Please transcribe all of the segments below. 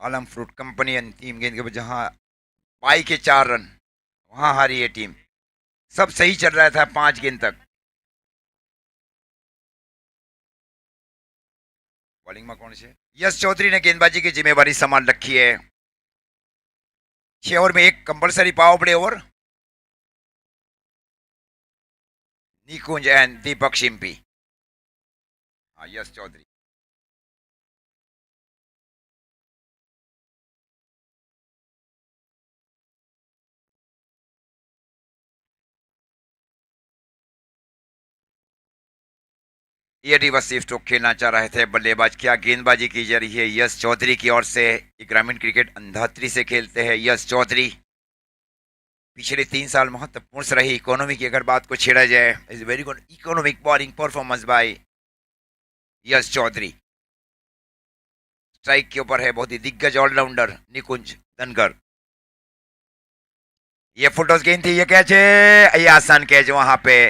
आलम fruit company अंतिम गेंद के बाद जहां पाई के 4 रन, वहां हारी है टीम। सब सही चल रहा था 5 गेंद तक। बॉलिंग में कौन से? यश चौधरी ने गेंदबाजी की जिम्मेवारी संभाल रखी है। 6 ओवर में एक compulsory power play over. Nikunj and Deepak Shimpi. हाँ, यश चौधरी। ये रिवर्स स्ट्रोक खेलना चाह रहे थे बल्लेबाज। क्या गेंदबाजी की जा रही है यश चौधरी की ओर से। ग्रामीण क्रिकेट अंधाधुंधी से खेलते हैं यश चौधरी। पिछले 3 साल महत्वपूर्ण रही इकोनॉमी की अगर बात को छेड़ा जाए, is very good economic bowling performance by Yash Chaudhary. Strike के ऊपर है बहुत ही दिग्गज ऑलराउंडर निकुंज धनगर। ये फुलटॉस गेंद थी, ये कैच है, ये आसान कैच वहां पे।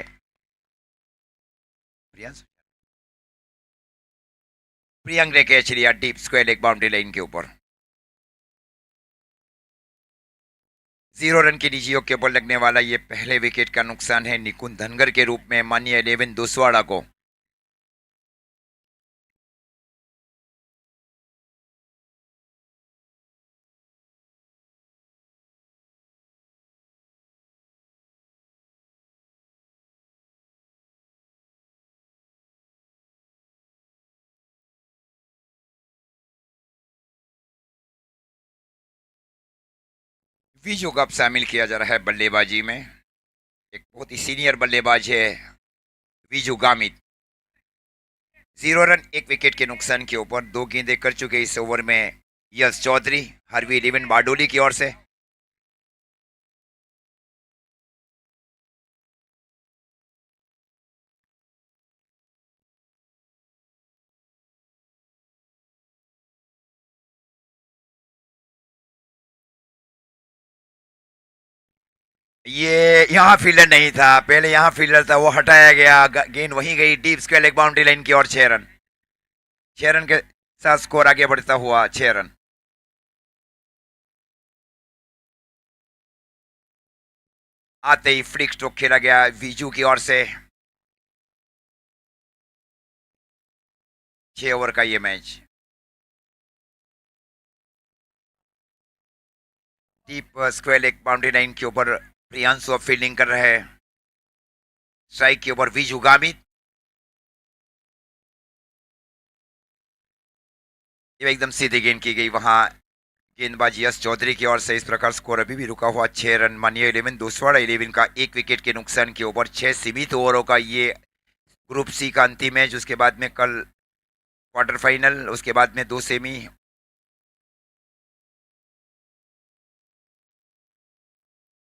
प्रियंक ने कैच लिया डीप स्क्वायर एक बाउंड्री लाइन के ऊपर। 0 रन की निजियों के ऊपर लगने वाला ये पहले विकेट का नुकसान है निकुंज धनगर के रूप में मानिए 11 दुसवाड़ा को। विजू को अब शामिल किया जा रहा है बल्लेबाजी में। एक बहुत ही सीनियर बल्लेबाज है विजू गामित। 0 रन 1 विकेट के नुकसान के ऊपर 2 गेंदें कर चुके इस ओवर में यश चौधरी हरवी 11 बारडोली की ओर से। ये यहाँ फील्डर नहीं था, पहले यहाँ फील्डर था, वो हटाया गया, गेंद वहीं गई deep square leg boundary line की ओर। 6 रन। 6 रन के साथ स्कोर आगे बढ़ता हुआ 6 रन। आते ही फ्लिक स्ट्रोक खेला गया विजू की ओर से। 6 ओवर का ये match. Deep square leg boundary line के ऊपर प्रियांशु अब फील्डिंग कर रहे हैं। स्ट्राइक के ऊपर विजू गामित। ये एकदम सीधी गेंद की गई वहां गेंदबाज यश चौधरी की ओर से। इस प्रकार स्कोर अभी भी रुका हुआ 6 रन मानिए 11 दूसरा 11 का 1 विकेट के नुकसान के ऊपर। 6 सीमित ओवरों का ये ग्रुप सी का अंतिम मैच। उसके बाद में कल क्वार्टर फाइनल, उसके बाद में 2 सेमी।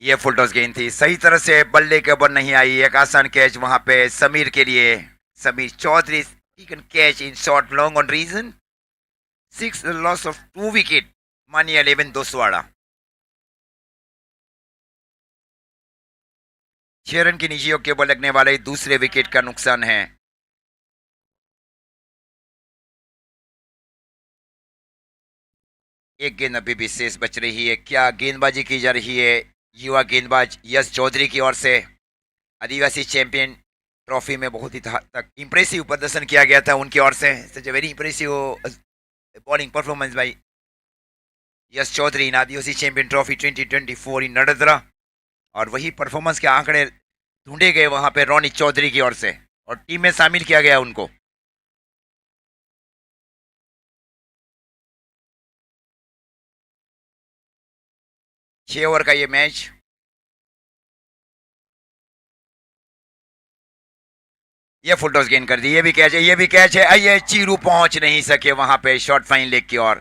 ये फुल टॉस गेंद थी, सही तरह से बल्ले के ऊपर नहीं आई। एक आसान कैच वहां पे समीर के लिए। Sameer Chaudhary can catch in short long on region 6 loss of 2 wicket मानिए 11 दोसवाड़ा। 6 रन की निजियों के ऊपर लगने वाले दूसरे विकेट का नुकसान है। एक गेंद अभी भी शेष बच रही है। क्या गेंदबाजी की जा रही है युवा गेंदबाज यश चौधरी की ओर से। आदिवासी चैंपियन ट्रॉफी में बहुत ही हद तक इंप्रेसिव प्रदर्शन किया गया था उनकी ओर से। Such a very impressive bowling performance by Yash Chaudhary in Adivasi champion trophy 2024 in Nadadara. और वही परफॉर्मेंस के आंकड़े ढूंढे गए वहां पे रोनित चौधरी की ओर से और टीम में शामिल किया गया उनको। 6 ओवर का ये मैच। ये फुल टॉस गेंद कर दी, ये भी कैच है, ये भी कैच है। ये चीरू पहुंच नहीं सके वहां पे शॉर्ट फाइन लेग की ओर।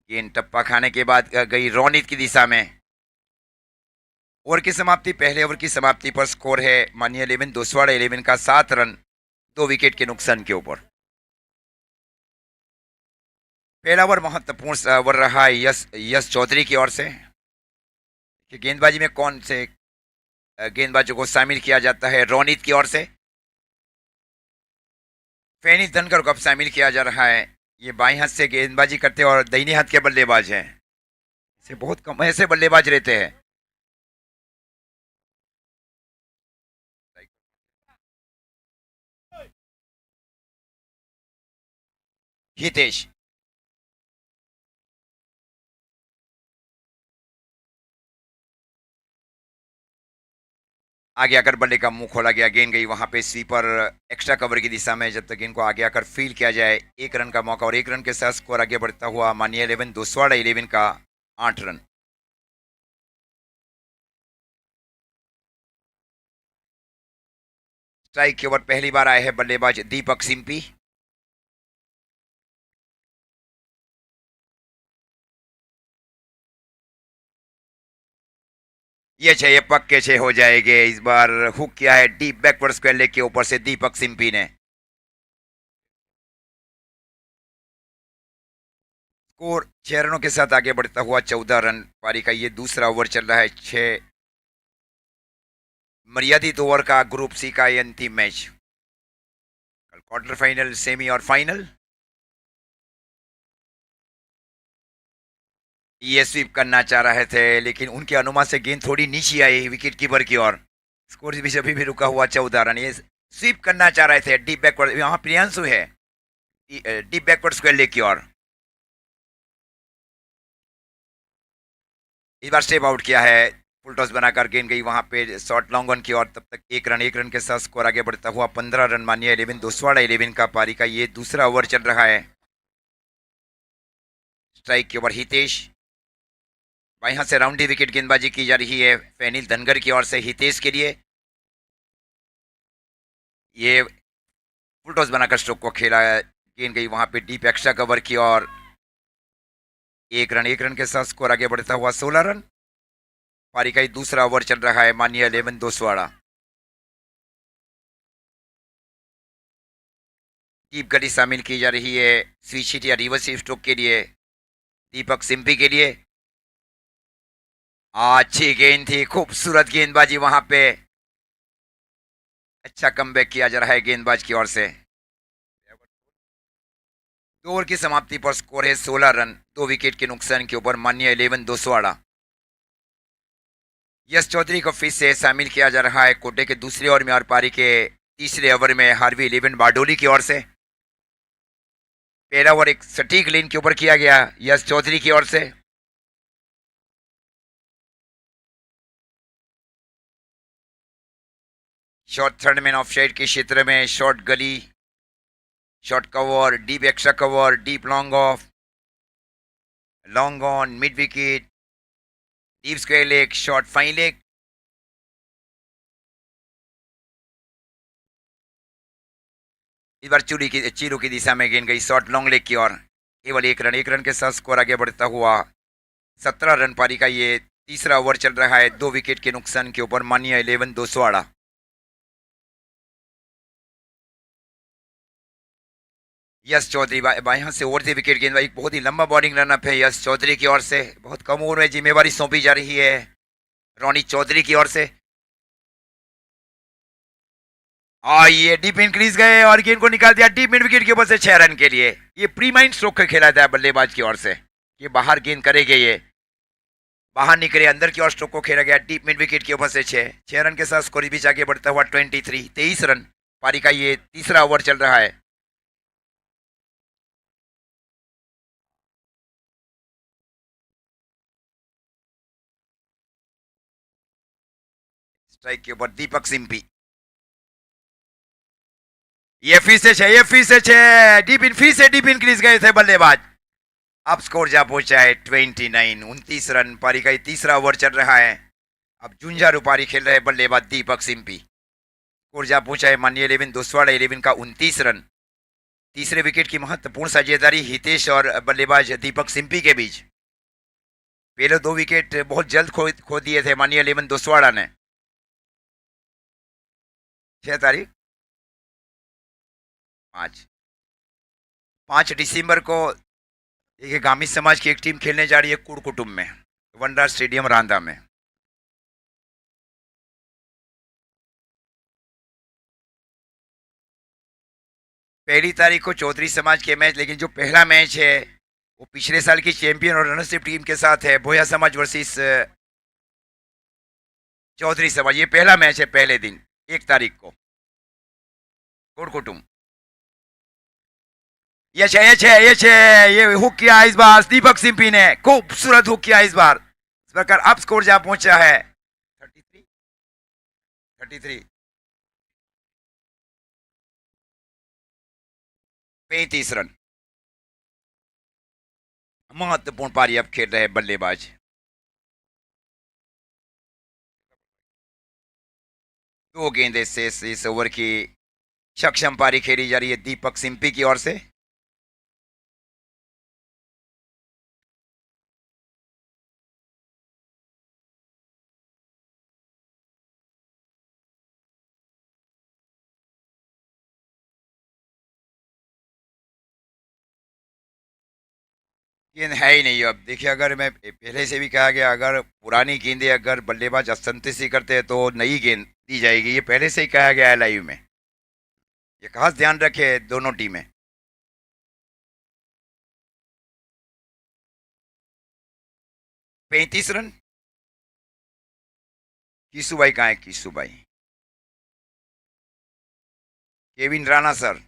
गेंद टप्पा खाने के बाद गई रोनित की दिशा में। ओवर की समाप्ति, पहले ओवर की समाप्ति पर स्कोर है मानिए 11 दोसवाड़ा 11 का 7 रन 2 विकेट के नुकसान के ऊपर। पहला ओवर महत्वपूर्ण ओवर रहा है यश यश चौधरी की ओर से कि गेंदबाजी में कौन से गेंदबाजों को शामिल किया जाता है। रोनित की ओर से फेनी धनकर को अब शामिल किया जा रहा है ये बाएं हाथ से गेंदबाजी करते हैं और दाहिने हाथ के बल्लेबाज हैं। ऐसे बहुत कम ऐसे बल्लेबाज रहते हैं। हितेश आगे आकर बल्ले का मुंह खोला गया, गेंद गई वहां पे स्वीपर एक्स्ट्रा कवर की दिशा में। जब तक इनको आगे आकर फील किया जाए, 1 रन का मौका और 1 रन के साथ स्कोर आगे बढ़ता हुआ मानिए 11 दोसवाड़ा 11 का 8 रन। स्ट्राइक के ओवर पहली बार आए हैं बल्लेबाज दीपक सिंपी। ये छह ये पक्के छह हो जाएंगे। इस बार हुक किया है डीप बैकवर्ड स्क्वायर लेग के ऊपर से दीपक सिंपी ने। स्कोर 6 रनों के साथ आगे बढ़ता हुआ 14 रन। पारी का ये दूसरा ओवर चल रहा है। 6 मर्यादित ओवर का ग्रुप सी का ये अंतिम मैच। कल क्वार्टर फाइनल, सेमी और फाइनल। ये स्वीप करना चाह रहे थे लेकिन उनके अनुमान से गेंद थोड़ी नीचे आई विकेट कीपर की ओर। स्कोर भी अभी भी रुका हुआ 14 रन। ये स्वीप करना चाह रहे थे डीप बैकवर्ड, यहाँ प्रियांशु है डीप बैकवर्ड स्क्वायर लेग की ओर। इस बार स्टेप आउट किया है, फुल टॉस बनाकर गेंद गई वहां पे शॉर्ट लॉन्ग ऑन की ओर। तब तक 1 रन के साथ स्कोर आगे बढ़ता हुआ 15 रन मानिए 11 दोसवाड़ा 11 का। पारी का ये दूसरा ओवर चल रहा है। स्ट्राइक के ओवर हितेश, बाएं हाथ से राउंडी विकेट गेंदबाजी की जा रही है फैनिल धनगर की ओर से हितेश के लिए। ये फुल टॉस बनाकर स्ट्रोक को खेला है, गेंद गई वहां पे डीप एक्स्ट्रा कवर की ओर। 1 रन के साथ स्कोर आगे बढ़ता हुआ 16 रन। पारी का दूसरा ओवर चल रहा है मानिए 11 दोसवाड़ा। डीप गली शामिल की जा रही है स्विच हिट या रिवर्स स्ट्रोक के लिए दीपक सिंपी के लिए। अच्छी गेंद थी, खूबसूरत गेंदबाजी वहां पे। अच्छा कमबैक किया जा रहा है गेंदबाज की ओर से। 2 ओवर की समाप्ति पर स्कोर है 16 रन, 2 विकेट के नुकसान के ऊपर मानिए 11 दोसवाड़ा। यश चौधरी को फिर से शामिल किया जा रहा है कोटे के दूसरे ओवर में और पारी के तीसरे ओवर में हार्वी 11 बारडोली की ओर से। पहला ओवर एक सटीक लेन के ऊपर किया गया यश चौधरी की ओर से। Short third man of side के क्षेत्र में शॉर्ट गली, short cover, deep extra cover, deep long off, long on, mid wicket, deep square leg, short fine leg. इस बार चीरू की दिशा में गेंद गई शॉर्ट लॉन्ग लेग की ओर। केवल 1 रन के साथ स्कोर आगे बढ़ता हुआ 17 रन। पारी का ये तीसरा ओवर चल रहा है, 2 विकेट के नुकसान के ऊपर मानिए 11 दोसवाड़ा। यश चौधरी बाएं हाथ से ओवरती विकेट गेंदबाजी, बहुत ही लंबा बॉलिंग रनअप है यश चौधरी की ओर से। बहुत कम ओवर में जिम्मेवारी सौंपी जा रही है रोनी चौधरी की ओर से। ये डीप इंक्रीज गए और गेंद को निकाल दिया डीप मिड विकेट के ऊपर से 6 रन के लिए। ये प्री माइंड स्ट्रोक खेला था बल्लेबाज की ओर से। ये बाहर गेंद करेंगे, ये बाहर निकले, अंदर की ओर स्ट्रोक को खेला गया डीप मिड विकेट के ऊपर से 6 रन के साथ स्कोर बीच आगे बढ़ता हुआ 23 रन। पारी का ये तीसरा ओवर चल रहा है। स्ट्राइक के ऊपर दीपक सिंपी, ये फिर से फिर से डीप इंक्रीज गए थे बल्लेबाज। अब स्कोर जा पहुंचा है 29 पारी का तीसरा ओवर चल रहा है। अब झुंझारू पारी खेल रहे बल्लेबाज दीपक सिंपी। स्कोर जा पहुंचा है मानिए 11 दोसवाड़ा 11 का 29 रन। तीसरे विकेट की महत्वपूर्ण साझेदारी हितेश और बल्लेबाज दीपक सिंपी के बीच। पहले 2 विकेट बहुत जल्द खो दिए थे मानिए 11 दोसवाड़ा ने। 6 तारीख 5 5 दिसंबर को एक गामी समाज की एक टीम खेलने जा रही है कुड़कुटुम में, वनडा स्टेडियम रांदा में। पहली तारीख को चौधरी समाज के मैच, लेकिन जो पहला मैच है वो पिछले साल की चैंपियन और रनरशिप टीम के साथ है, भोया समाज वर्सेस चौधरी समाज। ये पहला मैच है पहले दिन 1 तारीख को कोटकुटुम। ये हुक किया इस बार दीपक सिंपी ने, खूबसूरत हुक किया इस बार। इस प्रकार अब स्कोर जहां पहुंचा है 33 35 रन। महत्वपूर्ण पारी अब खेल रहे बल्लेबाज। 2 गेंदें शेष इस ओवर की। सक्षम पारी खेली जा रही है दीपक सिंपी की ओर से। गेंद है ही नहीं। अब देखिए, अगर मैं पहले से भी कहा गया, अगर पुरानी गेंदें अगर बल्लेबाज असंतुष्टि करते हैं तो नई गेंद दी जाएगी। ये पहले से ही कहा गया है लाइव में, ये खास ध्यान रखे दोनों टीमें। 35 रन। किसू भाई कहाँ है? किसू भाई, केविन राणा सर।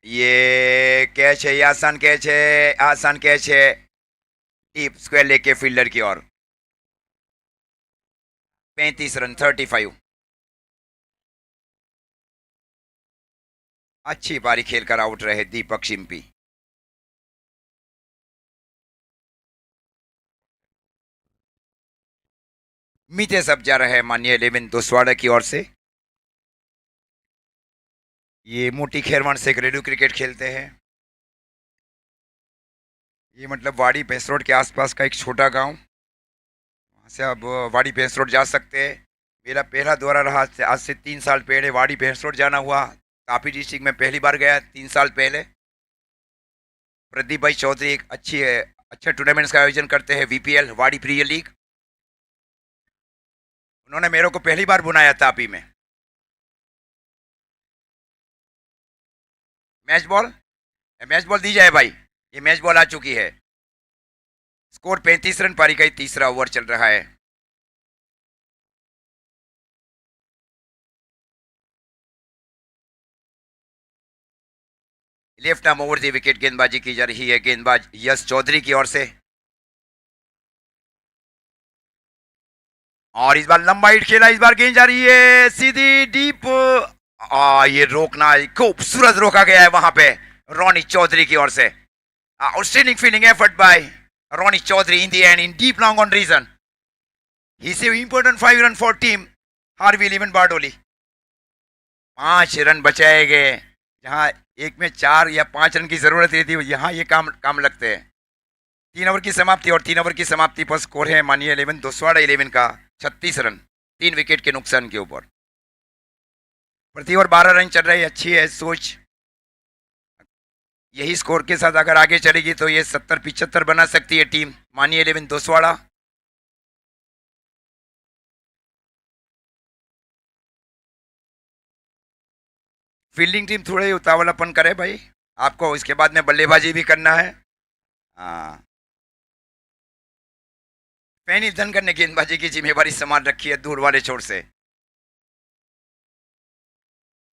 ये कैच है, ये आसान कैच है, आसान कैच है। डीप स्क्वायर लेके फील्डर की ओर। 35 रन 35। अच्छी पारी खेलकर आउट रहे दीपक सिंपी। मीते सब जा रहे हैं माननीय 11 दोसवाड़ा की ओर से। ये मोटी खेरवान से घरेलू क्रिकेट खेलते हैं। ये मतलब वाड़ी बेस रोड के आसपास का एक छोटा गांव। वहाँ से आप वाड़ी बेस रोड जा सकते हैं। मेरा पहला दौरा रहा आज से 3 साल पहले। वाड़ी बेस रोड जाना हुआ। तापी डिस्ट्रिक्ट में पहली बार गया 3 साल पहले। प्रदीप भाई चौधरी एक अच्छे टूर्नामेंट्स का आयोजन करते हैं, वीपीएल वाड़ी प्रीमियर लीग। उन्होंने मेरे को पहली बार बुलाया तापी में। मैच बॉल दी जाए भाई। ये मैच बॉल आ चुकी है। स्कोर 35 रन, पारी का तीसरा ओवर चल रहा है। Left arm over the wicket गेंदबाजी की जा रही है गेंदबाज यश चौधरी की ओर से। और इस बार लंबा हिट खेला, इस बार गेंद जा रही है सीधी डीप। ये रोकना, खूबसूरत रोका गया है वहां पे रोनी चौधरी की ओर से। Outstanding fielding effort by Roni Chaudhary in the end in deep long on region. He saves important 5 run for team Harvi eleven Bardoli. 5 run बचाए गए। जहां एक में 4 या 5 रन की जरूरत रहती है, यहाँ ये काम लगते हैं। 3 ओवर की समाप्ति, और 3 ओवर की समाप्ति पर स्कोर है मानिए 11 दोसवाड़ा 11 का 36 रन, 3 विकेट के नुकसान के ऊपर। प्रति ओवर 12 रन चल रही है। अच्छी है सोच। यही स्कोर के साथ अगर आगे चलेगी तो ये 70-75 बना सकती है टीम मानिए 11 दोसवाड़ा। फील्डिंग टीम थोड़े उतावलापन करे भाई, आपको इसके बाद में बल्लेबाजी भी करना है। हाँ, पैनी धनकर ने गेंदबाजी की जिम्मेवारी संभाल रखी है दूर वाले छोर से।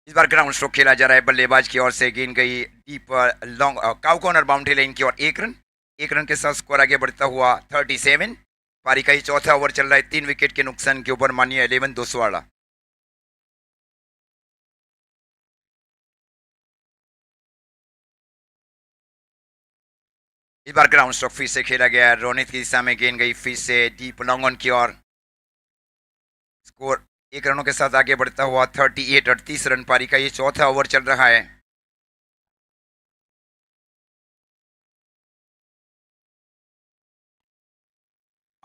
इस बार ग्राउंड स्ट्रोक खेला जा रहा है बल्लेबाज की ओर से। गेंद गई deep long cow corner boundary line की ओर। 1 रन के साथ स्कोर आगे बढ़ता हुआ 37। पारी का ही चौथा ओवर चल रहा है। 3 विकेट के नुकसान के ऊपर मानिए 11 दोसवाड़ा। इस बार ग्राउंड स्ट्रोक फिर से खेला गया। रोनित की दिशा में गेंद गई फिर से डीप लॉन्ग ऑन की ओर। स्कोर 1 रनों के साथ आगे बढ़ता हुआ 38 रन। पारी का ये चौथा ओवर चल रहा है।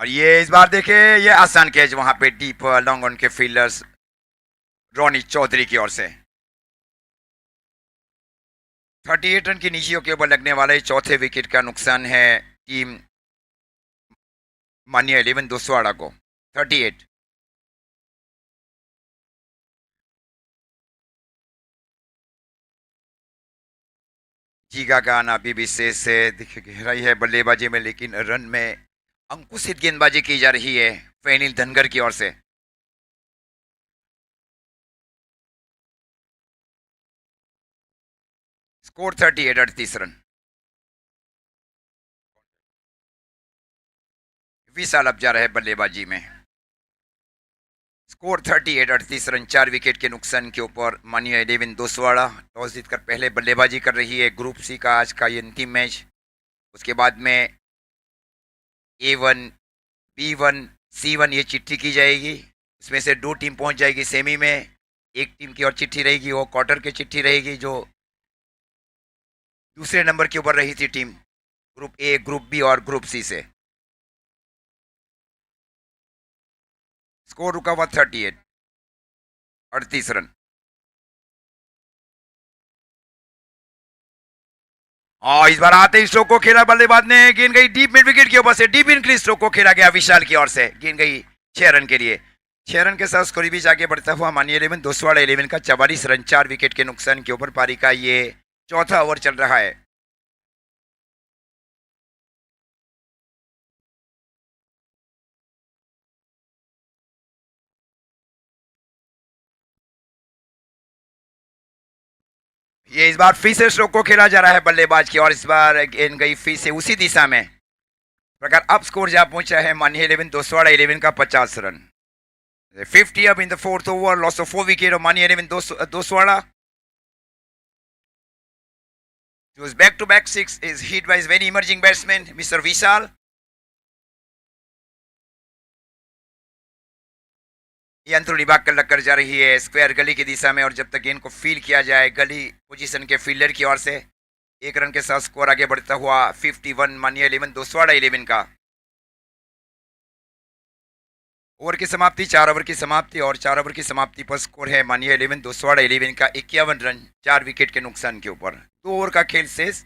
और ये इस बार देखे, ये आसान कैच वहां पे डीप लॉन्ग ऑन के फील्डर्स रोनी चौधरी की ओर से। 38 रन की नीचियों के ऊपर लगने वाले चौथे विकेट का नुकसान है टीम मानिया 11 दोसवाड़ा को 38। जीगा गाना बीबीसी से दिख रही है बल्लेबाजी में, लेकिन रन में अंकुशित गेंदबाजी की जा रही है फेनिल धनगर की ओर से। Score 38, 38 run. विशाल अब जा रहे हैं बल्लेबाजी में। स्कोर 38, 38 रन, 4 विकेट के नुकसान के ऊपर मानिया 11 दोसवाड़ा टॉस जीतकर पहले बल्लेबाजी कर रही है। ग्रुप सी का आज का ये अंतिम मैच। उसके बाद में A1, B1, C1 ये चिट्ठी की जाएगी। इसमें से 2 टीम पहुंच जाएगी सेमी में। एक टीम की और चिट्ठी रहेगी, वो क्वार्टर की चिट्ठी रहेगी, जो दूसरे नंबर के ऊपर रही थी team group A, group B और ग्रुप सी से। स्कोर रुका हुआ 38, 38 रन। और इस बार आते ही स्ट्रोक को खेला बल्लेबाज ने, गेंद गई डीप मिड विकेट के ऊपर से, डीप इंक्रीज स्ट्रोक को खेला गया विशाल की ओर से, गेंद गई 6 रन के लिए। 6 रन के साथ स्कोर बीच आगे बढ़ता हुआ मानिया 11 दोसवाड़ा 11 का 44 रन, 4 विकेट के नुकसान के ऊपर पारी का ये चौथा ओवर चल रहा है। ये इस बार फिर से स्ट्रोक को खेला जा रहा है बल्लेबाज की, और इस बार गेंद गई फिर से उसी दिशा में। प्रकार अब स्कोर जा पहुंचा है मानिया 11 दोसवाड़ा 11 का 50 run. 50 up in the fourth over, loss of 4 wicket of Mani 11 Doswara. Whose back-to-back six is hit by his very emerging batsman, Mr. Vishal. ये अंतरुणी भाग कर लग जा रही है स्क्वायर गली की दिशा में, और जब तक गेंद को फील किया जाए गली पोजीशन के फील्डर की ओर से, 1 रन के साथ स्कोर आगे बढ़ता हुआ 51 मानिया 11 दोसवाड़ा 11 का। ओवर की समाप्ति, 4 ओवर की समाप्ति, और 4 ओवर की समाप्ति पर स्कोर है मानिया 11 दोसवाड़ा 11 का 51 रन, 4 विकेट के नुकसान के ऊपर। 2 ओवर का खेल शेष।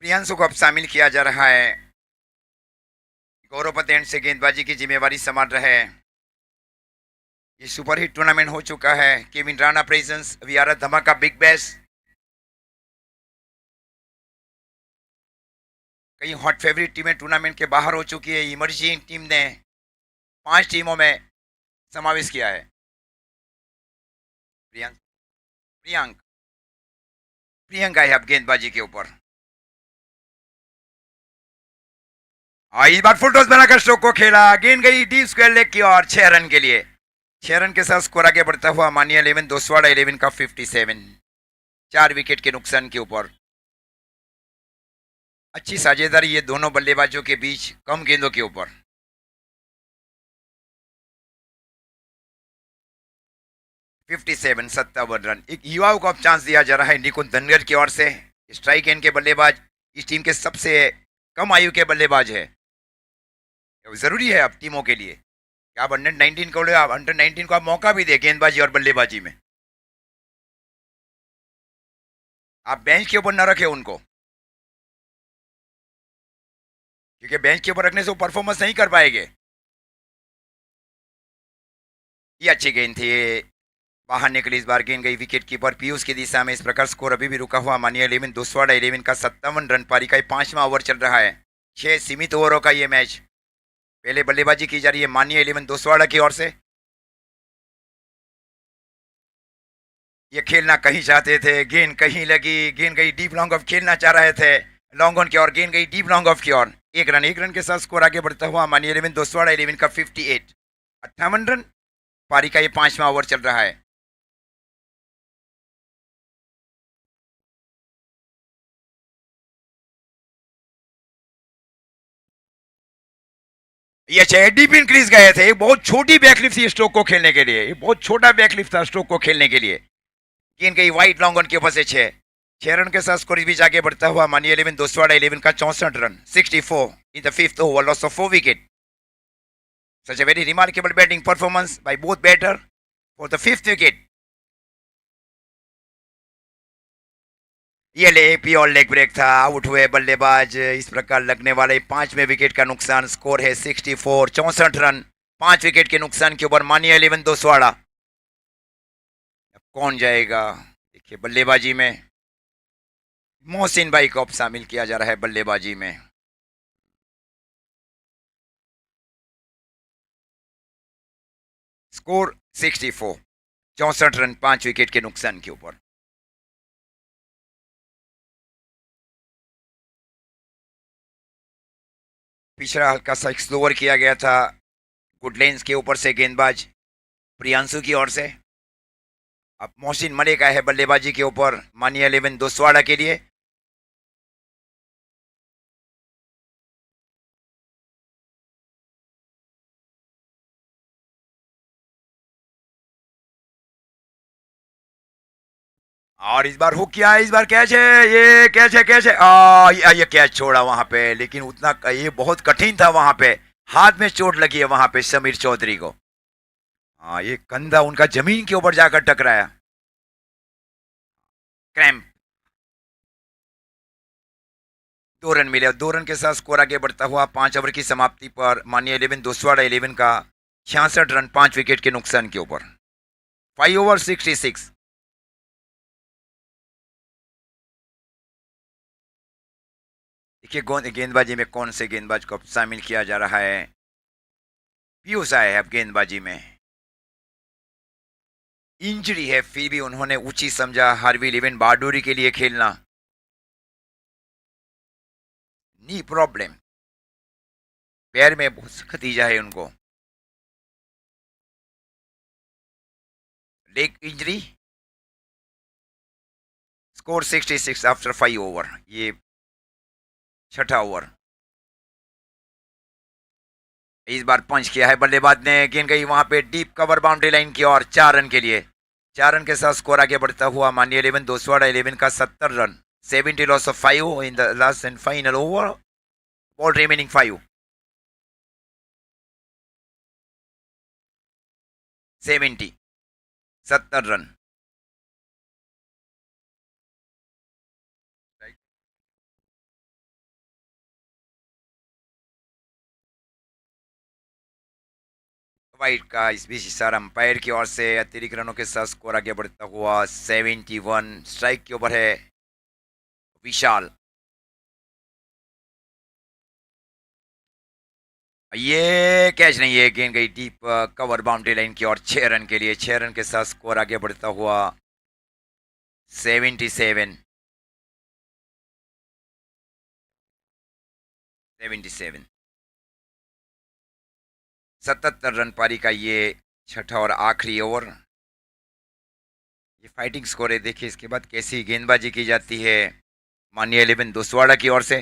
प्रियांशु को अब शामिल किया जा रहा है। गौरव पतेंट से गेंदबाजी की जिम्मेवारी संभाल रहे हैं। ये सुपरहिट टूर्नामेंट हो चुका है। केविन राणा प्रेजेंस, वियारा धमाका बिग बैश। कई हॉट फेवरेट टीमें टूर्नामेंट के बाहर हो चुकी है। इमर्जिंग टीम ने 5 टीमों में समावेश किया है। प्रियंक प्रियंक प्रियंका है अब गेंदबाजी के ऊपर। इस बार फुल टॉस बनाकर स्ट्रोक को खेला, गेंद गई डीप स्क्वायर लेग की और 6 रन के लिए। 6 रन के साथ स्कोर आगे बढ़ता हुआ मानिया 11 दोसवाड़ा 11 का 57, 4 विकेट के नुकसान के ऊपर। अच्छी साझेदारी ये दोनों बल्लेबाजों के बीच कम गेंदों के ऊपर। 57, 57 रन। एक युवाओं को अब चांस दिया जा रहा है निकुंज धनगर की ओर से। स्ट्राइक एंड के बल्लेबाज इस टीम के सबसे कम आयु के बल्लेबाज है। जरूरी है अब टीमों के लिए कि आप अंडर 19 को ले, आप अंडर 19 को आप मौका भी दे गेंदबाजी और बल्लेबाजी में। आप बेंच के ऊपर न रखे उनको, क्योंकि बेंच के ऊपर रखने से वो परफॉर्मेंस नहीं कर पाएंगे। ये अच्छी गेंद थी, बाहर निकली। इस बार गेंद गई विकेट कीपर पीयूष की दिशा में। इस प्रकार स्कोर अभी भी रुका हुआ मानिया 11 दोसवाड़ा 11 का 57 रन। पारी का 5वां ओवर चल रहा है। 6 सीमित ओवरों का ये मैच। पहले बल्लेबाजी की जा रही है मानिया 11 दोसवाड़ा की ओर से। ये खेलना कहीं चाहते थे, गेंद कहीं लगी, गेंद गई डीप लॉन्ग ऑफ, खेलना चाह रहे थे लॉन्ग ऑन की ओर, गेंद गई डीप लॉन्ग ऑफ की ओर। 1 रन के साथ स्कोर आगे बढ़ता हुआ मानिया 11 दोसवाड़ा 11 का 58, 58 रन। पारी का ये 5वां ओवर चल रहा है। ये 6 डीप इंक्रीज गए थे। बहुत छोटी बैकलिफ्ट थी स्ट्रोक को खेलने के लिए, बहुत छोटा बैकलिफ्ट था स्ट्रोक को खेलने के लिए। गेंद गई वाइट लॉन्ग ऑन के ऊपर से 6 रन के साथ स्कोर बीच आगे बढ़ता हुआ मानिया 11 दोसवाड़ा 11 का 64 run, 64 in the 5th over, loss of 4 wicket. Such a very remarkable batting performance by both batter for the 5th wicket. ये लेपी और लेग ब्रेक था, आउट हुए बल्लेबाज। इस प्रकार लगने वाले 5वें विकेट का नुकसान। स्कोर है 64, 64 रन 5 विकेट के नुकसान के ऊपर मानिया 11 दोसवाड़ा। अब कौन जाएगा? देखिए बल्लेबाजी में मोहसिन भाई को अब शामिल किया जा रहा है बल्लेबाजी में। स्कोर 64, 64 रन 5 विकेट के नुकसान के ऊपर। पिछड़ा हल्का सा स्लोअर किया गया था गुडलेंस के ऊपर से गेंदबाज प्रियांशु की ओर से। अब मोहसिन मलिक का है बल्लेबाजी के ऊपर मानिया 11 दोसवाड़ा के लिए। और इस बार हुक किया है, इस बार कैच है, ये कैच है, कैच है। ये कैच छोड़ा वहां पे, लेकिन उतना ये बहुत कठिन था वहां पे। हाथ में चोट लगी है वहां पे समीर चौधरी को। हाँ, ये कंधा उनका जमीन के ऊपर जाकर टकराया। क्रैम्प। 2 रन मिले और 2 रन के साथ स्कोर आगे बढ़ता हुआ 5 ओवर की समाप्ति पर मानिया 11 दोसवाड़ा 11 का 66 रन 5 विकेट के नुकसान के ऊपर। 5 ओवर 66। देखिए गेंदबाजी में कौन से गेंदबाज को शामिल किया जा रहा है। पीयूष आए हैं अब गेंदबाजी में। इंजरी है फिर भी उन्होंने उचित समझा हार्वी 11 बहादुरी के लिए खेलना। नी प्रॉब्लम, पैर में बहुत सख्त ईजा है उनको। Leg injury. Score 66 after 5 over. ये छठा ओवर। इस बार पंच किया है बल्लेबाज ने, गेंद गई वहां पे डीप कवर बाउंड्री लाइन की ओर 4 रन के लिए। 4 रन के साथ स्कोर आगे बढ़ता हुआ मानिया 11 दोसवाड़ा 11 का 70 run. 70 loss of 5 in the last and final over. Ball remaining 5। 70, 70 run. White का इस बीच इशारा अंपायर की ओर से। अतिरिक्त रनों के साथ स्कोर आगे बढ़ता हुआ 71। स्ट्राइक के ऊपर है विशाल। ये कैच नहीं है, गेंद गई डीप कवर बाउंड्री लाइन की ओर 6 रन के लिए। 6 रन के साथ स्कोर आगे बढ़ता हुआ 77, 77। 77 रन पारी का ये छठा और आखिरी ओवर। ये फाइटिंग स्कोर है। देखिए इसके बाद कैसी गेंदबाजी की जाती है मानिया 11 दोसवाड़ा की ओर से।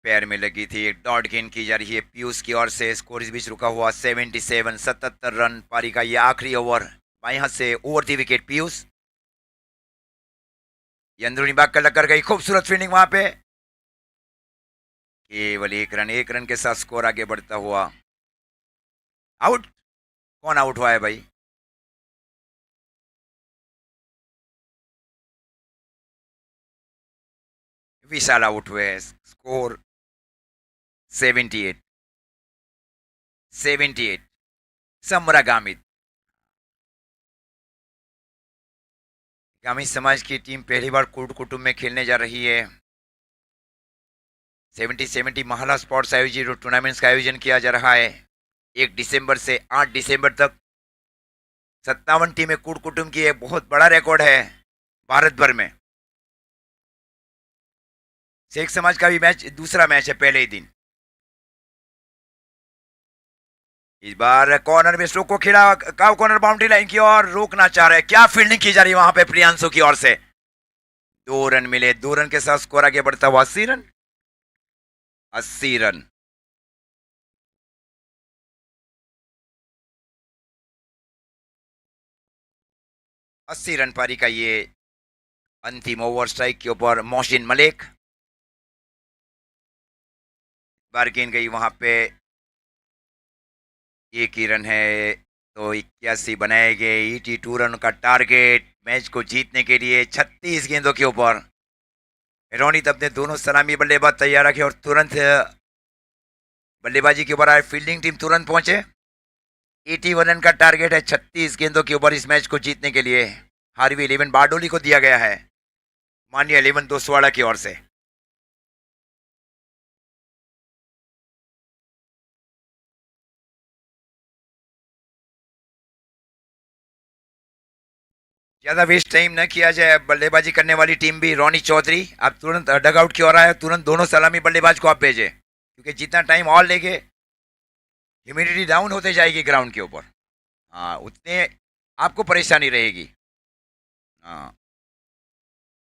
पैर में लगी थी, एक डॉट गेंद की जा रही है पीयूष की ओर से। स्कोर इस बीच रुका हुआ 77, 77 रन पारी का ये आखिरी ओवर। बाई हाथ से ओवर दी विकेट पीयूष। ये अंदरूनी भाग कर लग कर गई, खूबसूरत फील्डिंग वहां पे। केवल 1 रन, 1 रन के साथ स्कोर आगे बढ़ता हुआ। आउट। कौन आउट हुआ है भाई? विशाल आउट हुए। स्कोर 78, 78। समरा गामित। गामित समाज की टीम पहली बार कुट कुटुंब में खेलने जा रही है। 70 महिला स्पोर्ट्स आयोजित टूर्नामेंट्स का आयोजन किया जा रहा है। 1 दिसंबर से 8 दिसंबर तक 57 टीमें कूट कुटुंब की। एक बहुत बड़ा रिकॉर्ड है भारत भर में। शेख समाज का भी मैच, दूसरा मैच है पहले ही दिन। इस बार कॉर्नर में स्ट्रोक को खेला, काव कॉर्नर बाउंड्री लाइन की ओर रोकना चाह रहे हैं। क्या फील्डिंग की जा रही है वहां पे प्रियांशु की ओर से। 2 रन मिले। 2 रन के साथ स्कोर आगे बढ़ता हुआ 80 रन। 80 रन। अस्सी रन पारी का ये अंतिम ओवर। स्ट्राइक के ऊपर मोहसिन मलिक। बार गेंद गई वहां पे। एक ही रन है तो 81 बनाए गए। ईटी 2 रन का टारगेट मैच को जीतने के लिए 36 गेंदों के ऊपर। रोनित अपने दोनों सलामी बल्लेबाज तैयार रखे और तुरंत बल्लेबाजी के ऊपर आए। फील्डिंग टीम तुरंत पहुंचे। 81 रन का टारगेट है 36 गेंदों के ऊपर इस मैच को जीतने के लिए। हार्वी 11 बारडोली को दिया गया है माननीय 11 दोसवाड़ा की ओर से। ज्यादा वेस्ट टाइम न किया जाए। बल्लेबाजी करने वाली टीम भी रोनी चौधरी आप तुरंत डग आउट की ओर आए। तुरंत दोनों सलामी बल्लेबाज को आप भेजे क्योंकि जितना टाइम और लेंगे ह्यूमिडिटी डाउन होते जाएगी ग्राउंड के ऊपर। हाँ उतने आपको परेशानी रहेगी। हाँ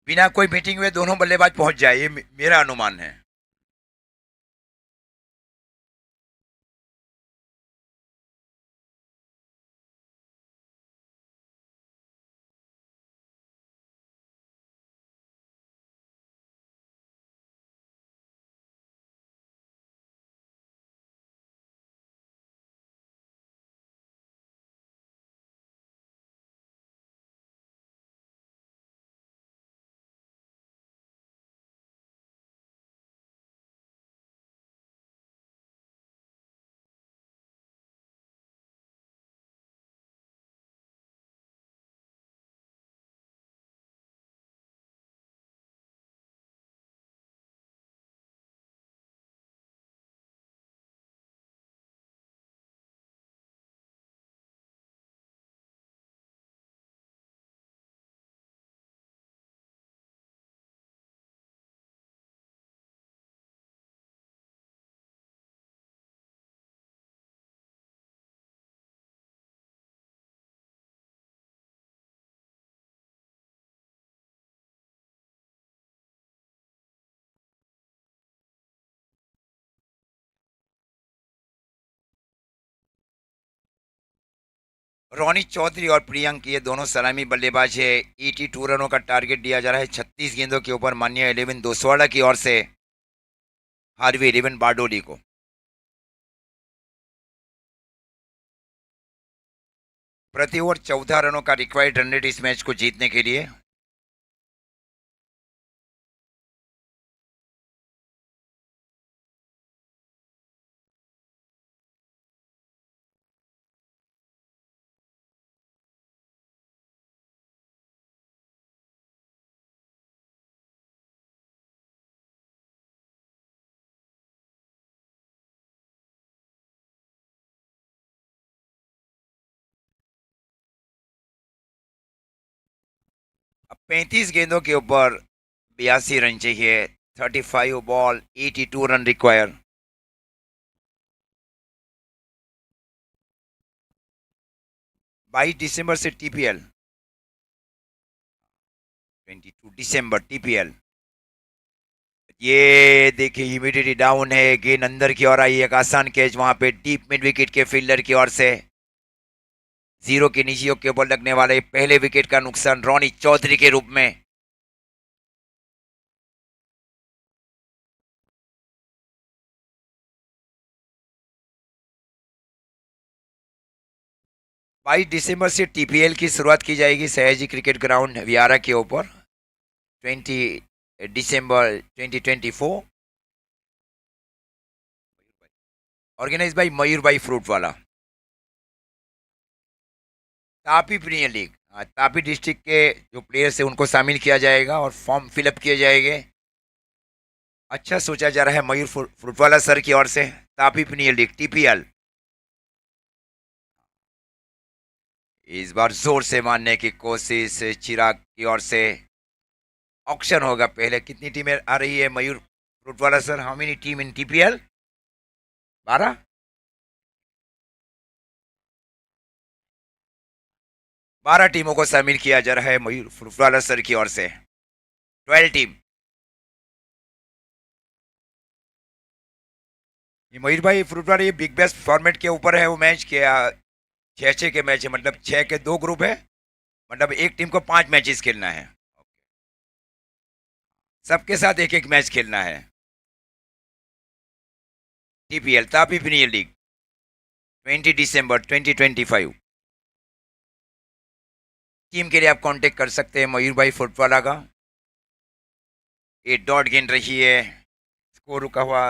बिना कोई मीटिंग हुए दोनों बल्लेबाज पहुंच जाए ये मेरा अनुमान है। रोनी चौधरी और प्रियंक ये दोनों सलामी बल्लेबाज है। 82 रनों का टारगेट दिया जा रहा है 36 गेंदों के ऊपर माननीय 11 दोसवाड़ा की ओर से हार्वी 11 बारडोली को। प्रति ओवर 14 रनों का रिक्वायर्ड रन रेट इस मैच को जीतने के लिए। अब 35 गेंदों के ऊपर 82 रन चाहिए। 35 बॉल 82 रन रिक्वायर। 22 दिसंबर से टीपीएल। 22 दिसंबर टीपीएल। ये देखिए ह्यूमिडिटी डाउन है। गेंद अंदर की ओर आई। एक आसान कैच वहां पे डीप मिड विकेट के फील्डर की ओर से। जीरो की नीचियों के ऊपर लगने वाले पहले विकेट का नुकसान रोनी चौधरी के रूप में। बाईस दिसंबर से टीपीएल की शुरुआत की जाएगी सयाजी क्रिकेट ग्राउंड वियारा के ऊपर। 20 दिसंबर 2024। ऑर्गेनाइज बाई मयूर भाई फ्रूट वाला। Tapi premier league. Tapi district के जो प्लेयर्स है उनको शामिल किया जाएगा और फॉर्म फिलअप किए जाएंगे। अच्छा सोचा जा रहा है मयूर फ्रूटवाला सर की ओर से। तापी प्रीमियर लीग टीपीएल इस बार जोर से मारने की कोशिश चिराग की ओर से। ऑक्शन होगा पहले। कितनी टीमें आ रही है Mayur Fruitwala sir? How many team in TPL? 12। 12 टीमों को शामिल किया जा रहा है मयूर फ्रूटवाला सर की ओर से। 12 टीम। ये मयूर भाई फ्रूटवाला ये बिग बैश फॉर्मेट के ऊपर है वो मैच के। 6-6 के मैच है मतलब 6 के 2 ग्रुप है। मतलब एक टीम को 5 मैचेस खेलना है। सबके साथ एक एक मैच खेलना है। टीपीएल तापी प्रीमियर लीग 20 दिसंबर 2025। टीम के लिए आप कांटेक्ट कर सकते हैं मयूर भाई फुटवाला का। 8 डॉट गिन रही है, स्कोर रुका हुआ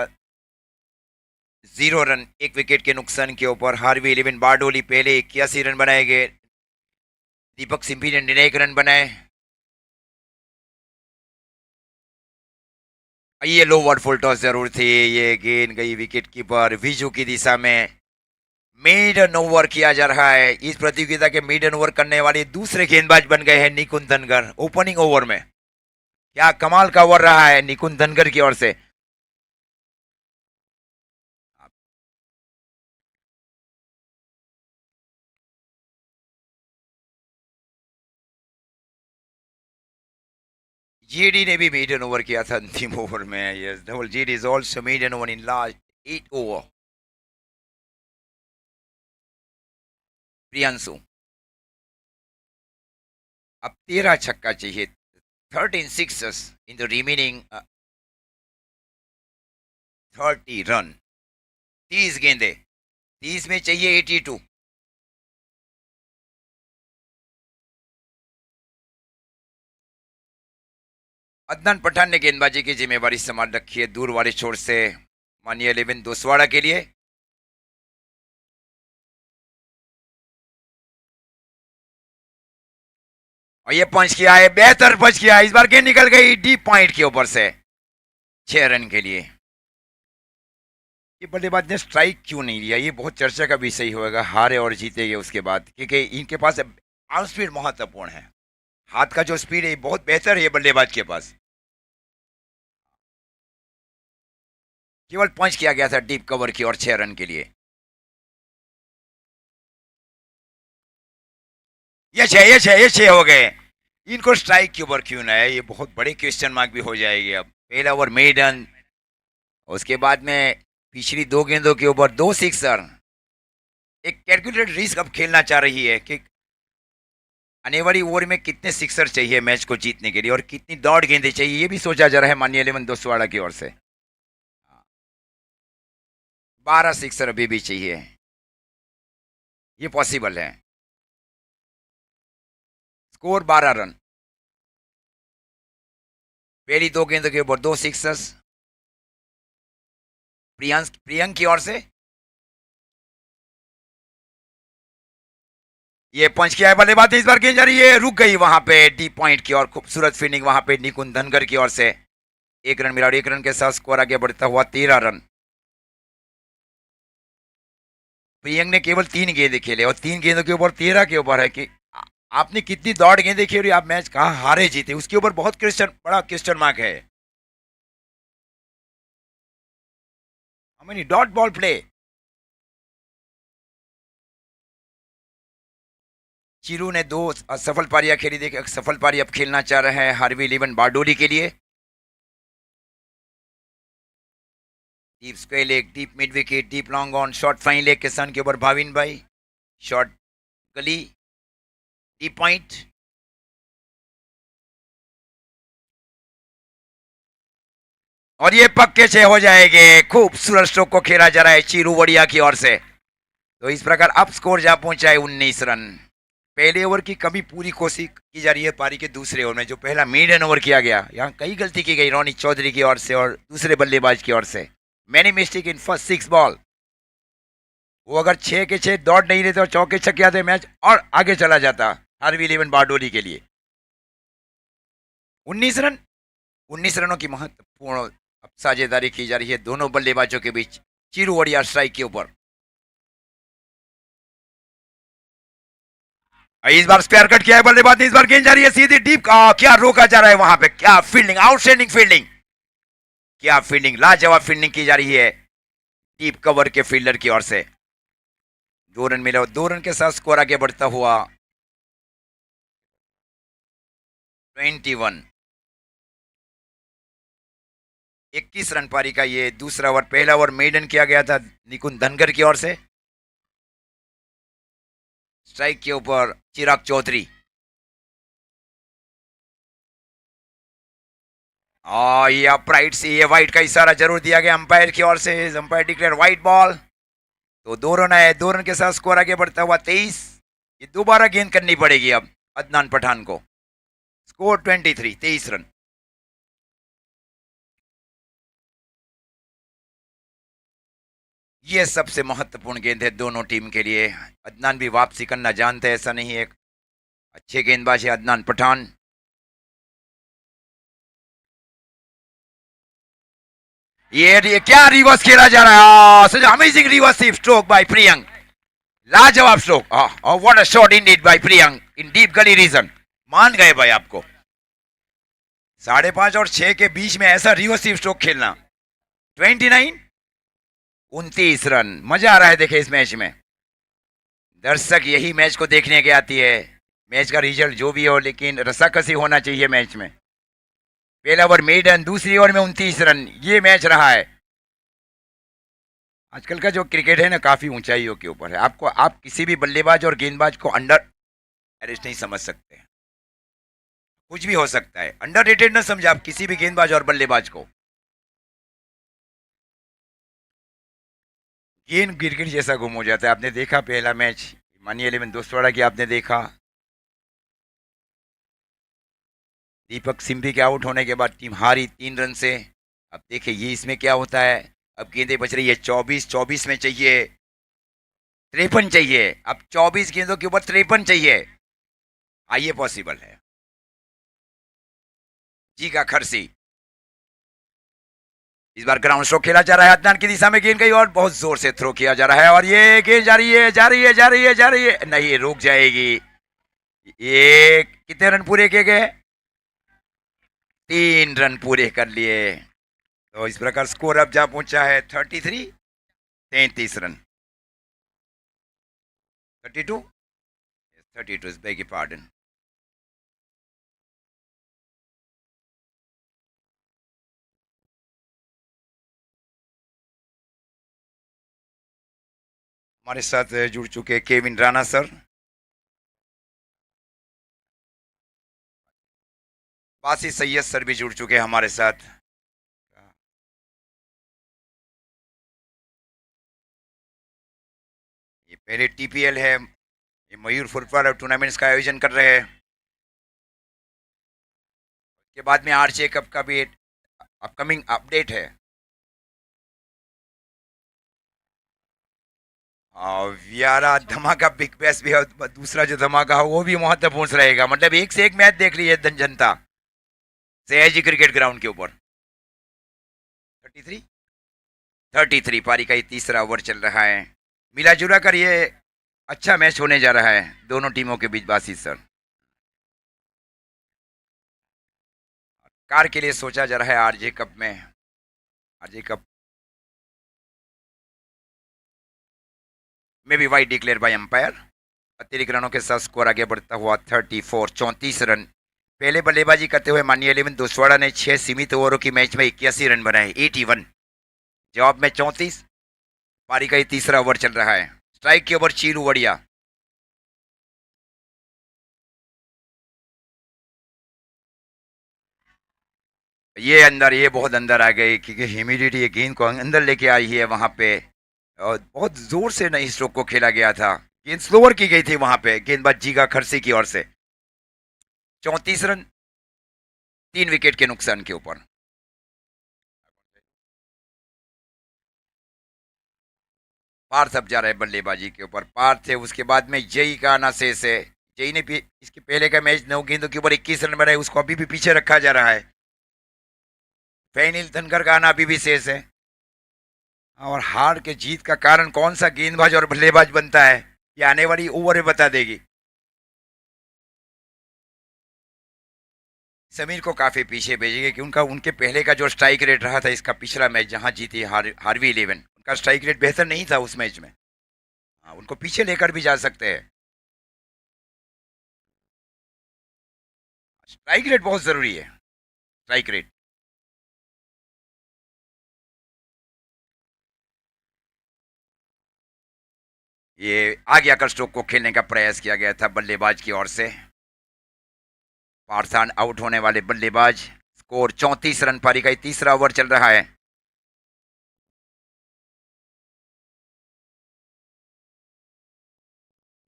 0 रन, 1 विकेट के नुकसान के ऊपर। हार्वी 11 बारडोली पहले 81 रन बनाए गए, दीपक सिंपी ने 1 रन बनाए। ये लो बॉल फुल टॉस जरूर थी, ये गेंद गई विकेट कीपर विजू की दिशा में। मेडन ओवर किया जा रहा है, इस प्रतियोगिता के मेडन ओवर करने वाले दूसरे गेंदबाज बन गए हैं निकुंज धनगर ओपनिंग ओवर में। क्या कमाल का ओवर रहा है निकुंज धनगर की ओर से। जेडी ने भी मेडन ओवर किया था अंतिम ओवर में। Yes, double JD is also maiden over in last 8 over. Priyanshu अब 13 छक्का चाहिए, 13 sixes in the remaining 30 run. 30 गेंदे, 30 में चाहिए 82। अदनान पठान ने गेंदबाजी की जिम्मेवारी संभाल रखी है दूर वाले छोर से मानिए 11 दोसवाड़ा के लिए। और ये पंच किया है, बेहतर पंच किया है, इस बार गेंद निकल गई डीप पॉइंट के ऊपर से 6 रन के लिए। ये बल्लेबाज ने स्ट्राइक क्यों नहीं लिया, ये बहुत चर्चा का विषय होगा हारे और जीतेंगे उसके बाद, क्योंकि इनके पास आउट स्पीड महत्वपूर्ण है। हाथ का जो स्पीड है बहुत बेहतर है बल्लेबाज के पास। केवल पंच किया गया था डीप कवर की और 6 रन के लिए। ये छह हो गए। इनको स्ट्राइक के ऊपर क्यों ना है, ये बहुत बड़े क्वेश्चन मार्क भी हो जाएगी। अब पहला ओवर मेडन, उसके बाद में पिछली 2 गेंदों के ऊपर 2 सिक्सर। एक कैलकुलेटेड रिस्क अब खेलना चाह रही है कि आने वाली ओवर में कितने सिक्सर चाहिए मैच को जीतने के लिए और कितनी दौड़ गेंदें चाहिए, ये भी सोचा जा रहा है माननीय 11 दोसवाड़ा की ओर से। 12 सिक्सर अभी भी चाहिए, ये पॉसिबल है। स्कोर 12 रन, पहली 2 गेंदों के ऊपर 2 सिक्सर्स। प्रियंक की ओर से ये पंच किया है बल्लेबाज ने, इस बार गेंद जा रही है, रुक गई वहां पे डीप पॉइंट की और खूबसूरत फील्डिंग वहां पे निकुंज धनगर की ओर से। 1 रन मिला और 1 रन के साथ स्कोर आगे बढ़ता हुआ 13 रन। प्रियंक ने केवल 3 गेंदे खेले और 3 गेंदों के ऊपर 13 के ऊपर है कि आपने कितनी दौड़ गेंदें खेली, आप मैच कहाँ हारे जीते, उसके ऊपर बहुत बड़ा क्वेश्चन मार्क है। Dot ball play. चिरू ने 2 असफल पारियां खेली, देखिए सफल पारी अब खेलना चाह रहे हैं हार्वी 11 बारडोली के लिए। Deep square leg, deep mid wicket, deep long on, short fine leg के सन के ऊपर भाविन भाई, शॉर्ट गली, डीप पॉइंट। और ये पक्के से हो जाएंगे। खूबसूरत स्ट्रोक को खेला जा रहा है चीरू वड़िया की ओर से। तो इस प्रकार अब स्कोर जा पहुंचा है 19 रन। पहले ओवर की कभी पूरी कोशिश की जा रही है पारी के दूसरे ओवर में, जो पहला मिडन ओवर किया गया, यहाँ कई गलती की गई रोनी चौधरी की ओर से और दूसरे बल्लेबाज की ओर से। Many mistake in first 6 ball. वो अगर 6 के 6 दौड़ नहीं रहते और चौके छक्के आते मैच और आगे चला जाता हार्वी 11 बारडोली के लिए। 19 रन, 19 रनों की महत्वपूर्ण अब साझेदारी की जा रही है दोनों बल्लेबाजों के बीच चिरू वड़िया स्ट्राइक के ऊपर। इस बार स्क्वायर कट किया है बल्लेबाज ने, इस बार गेंद जा रही है सीधी डीप। क्या रोका जा रहा है वहां पे, क्या फील्डिंग, आउटस्टैंडिंग फील्डिंग, क्या फील्डिंग, लाजवाब फील्डिंग की जा रही है डीप कवर के फील्डर की ओर से। 2 रन मिले और 2 रन के साथ स्कोर आगे बढ़ता हुआ 21। 21 रन पारी का ये दूसरा ओवर। पहला ओवर मेडन किया गया था निकुंज धनगर की ओर से। स्ट्राइक के ऊपर चिराग चौधरी। ये अपराइट से ये वाइट का इशारा जरूर दिया गया अंपायर की ओर से। Umpire declare white ball. तो 2 रन आए, 2 रन के साथ स्कोर आगे बढ़ता हुआ 23। ये दोबारा गेंद करनी पड़ेगी अब अदनान पठान को। Score 23, 23 run. ये सबसे महत्वपूर्ण गेंद है दोनों टीम के लिए। अदनान भी वापसी करना जानते हैं, ऐसा नहीं है। अच्छे गेंदबाज है अदनान पठान। ये क्या रिवर्स खेला जा रहा है। Such amazing reverse stroke by Priyank. लाजवाब stroke. What a shot indeed by Priyank in deep gully region. मान गए भाई आपको। 5.5 और 6 के बीच में ऐसा रिवर्स स्ट्रोक खेलना। 29, 29 रन। मजा आ रहा है देखे इस मैच में। दर्शक यही मैच को देखने के आती है। मैच का रिजल्ट जो भी हो, लेकिन रस्साकसी होना चाहिए मैच में। पहला ओवर मेडन, दूसरी ओवर में 29 रन। ये मैच रहा है। आजकल का जो क्रिकेट है ना, काफी ऊंचाइयों के ऊपर है। आप किसी भी बल्लेबाज और गेंदबाज को अंडर एवरेज नहीं समझ सकते। कुछ भी हो सकता है। अंडर रेटेड ना समझे आप किसी भी गेंदबाज और बल्लेबाज को। गेंद गिरगिट जैसा गुम हो जाता है। आपने देखा पहला मैच मनी 11 दोस्तवाड़ा की, आपने देखा दीपक सिंधी के आउट होने के बाद टीम हारी 3 रन से। अब देखिए ये इसमें क्या होता है। अब गेंदें बच रही है 24, 24 में चाहिए 53 चाहिए। अब 24 गेंदों के ऊपर 53 चाहिए। आइए पॉसिबल है। जी का खरसी। इस बार ग्राउंड स्ट्रोक खेला जा रहा है। अदनान की दिशा में गेंद गई और बहुत जोर से थ्रो किया जा रहा है। और ये गेंद जा रही है, जा रही है, जा रही है, जा रही है, नहीं रुक जाएगी। ये कितने रन पूरे किए गए? 3 रन पूरे कर लिए। तो इस प्रकार स्कोर अब जा पहुंचा है 33, 33 रन। 32, 32 bag pardon. हमारे साथ जुड़ चुके केविन राणा सर, बासी सैयद सर भी जुड़ चुके हमारे साथ। ये पहले टीपीएल है, ये मयूर फुटबॉल टूर्नामेंट्स का आयोजन कर रहे हैं। के बाद में आरजे कप का भी अपकमिंग अपडेट है। और व्यारा धमाका बिग बैश भी है। दूसरा जो धमाका हो वो भी महत्वपूर्ण रहेगा। मतलब एक से एक मैच देख ली है जनता सयाजी क्रिकेट ग्राउंड के ऊपर। 33, 33 पारी का ये तीसरा ओवर चल रहा है। मिला जुला कर ये अच्छा मैच होने जा रहा है दोनों टीमों के बीच। बासी सर कार के लिए सोचा जा रहा है आरजे कप में। आरजे कप में भी वाइड डिक्लेयर बाय अंपायर। अतिरिक्त रनों के साथ स्कोर आगे बढ़ता हुआ 34, 34 रन। पहले बल्लेबाजी करते हुए मानिया 11 दोसवाड़ा ने 6 सीमित ओवरों की मैच में 81 रन बनाए, 81। जवाब में 34। पारी का ये तीसरा ओवर चल रहा है। स्ट्राइक के ओवर चीलू वड़िया। ये अंदर, ये बहुत अंदर आ गई क्योंकि ह्यूमिडिटी ये गेंद को अंदर लेके आई है वहां पे। और बहुत जोर से नहीं स्ट्रोक को खेला गया था। गेंद स्लोअर की गई थी वहां पे गेंदबाज जीगा खरसी की ओर से। 34 रन 3 विकेट के नुकसान के ऊपर। पार्थ अब जा रहे हैं बल्लेबाजी के ऊपर। पार्थ है, उसके बाद में जई का आना शेष है। जई ने इसके पहले का मैच 9 गेंदों के ऊपर 21 रन बनाए, उसको अभी भी पीछे रखा जा रहा है। फैनिल धनकर का आना अभी भी शेष है। और हार के जीत का कारण कौन सा गेंदबाज और बल्लेबाज बनता है, ये आने वाली ओवर बता देगी। समीर को काफी पीछे भेजेंगे कि उनके पहले का जो स्ट्राइक रेट रहा था इसका पिछला मैच जहां जीती हार्वी 11, उनका स्ट्राइक रेट बेहतर नहीं था उस मैच में। हाँ, उनको पीछे लेकर भी जा सकते हैं। स्ट्राइक रेट बहुत जरूरी है। Strike rate. ये आगे आकर स्ट्रोक को खेलने का प्रयास किया गया था बल्लेबाज की ओर से। पार्थान आउट होने वाले बल्लेबाज। Score 34 run. पारी का तीसरा ओवर चल रहा है।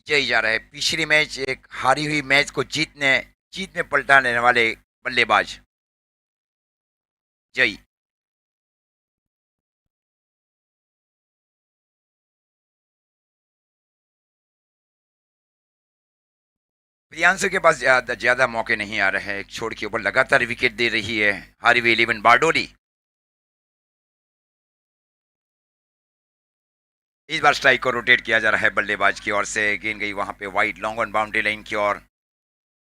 जय जा रहा है। पिछली मैच एक हारी हुई मैच को जीत में पलटा लेने वाले बल्लेबाज जय। प्रियांशु के पास ज्यादा मौके नहीं आ रहे हैं। एक छोड़ के ऊपर लगातार विकेट दे रही है हारी हुई 11 बारडोली। इस बार स्ट्राइक को रोटेट किया जा रहा है बल्लेबाज की ओर से। गेंद गई वहां पे wide long on boundary line की ओर।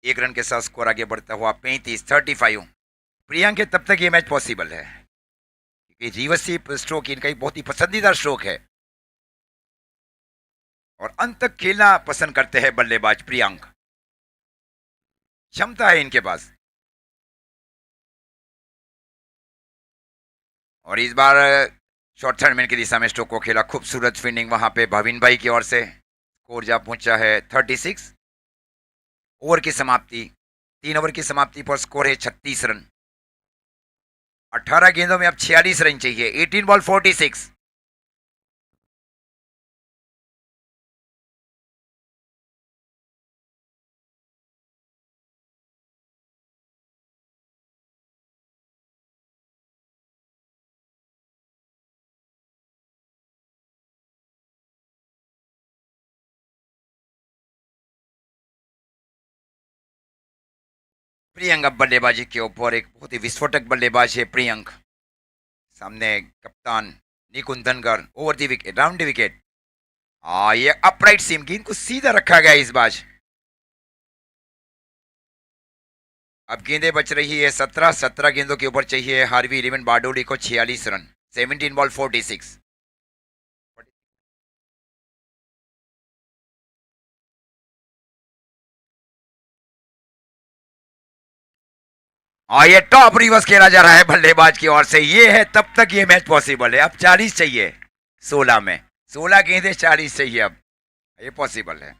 एक रन के साथ स्कोर आगे बढ़ता हुआ 35-35। प्रियांक के तब तक ये मैच पॉसिबल है क्योंकि रिवर्सिव स्ट्रोक इनका एक बहुत ही पसंदीदा स्ट्रोक है और अंत तक खेलना पसंद करते हैं बल्लेबाज प्रियांक। क्षमता है इनके पास। और इस बार शॉर्ट थर्ड मैन की दिशा में स्ट्रोक को खेला। खूबसूरत फील्डिंग वहां पे भविन भाई की ओर से। स्कोर जा पहुंचा है 36। ओवर की समाप्ति 3 ओवर की समाप्ति पर स्कोर है 36 रन। 18 गेंदों में अब 46 रन चाहिए। 18 बॉल 46। प्रियंक अब बल्लेबाजी के ऊपर एक बहुत ही विस्फोटक बल्लेबाज है प्रियंक। सामने कप्तान Nikunj Dhangar. Over the wicket round the wicket. ये अपराइट सीम गेंद को सीधा रखा गया इस बार। अब गेंदें बच रही है 17 गेंदों के ऊपर चाहिए हार्वी 11 बारडोली को 46 रन। 17 बॉल 46। ये टॉप रिवर्स खेला जा रहा है बल्लेबाज की ओर से। ये है तब तक ये मैच पॉसिबल है। अब 40 चाहिए 16 में। 16 गेंदे 40 चाहिए अब। ये पॉसिबल है।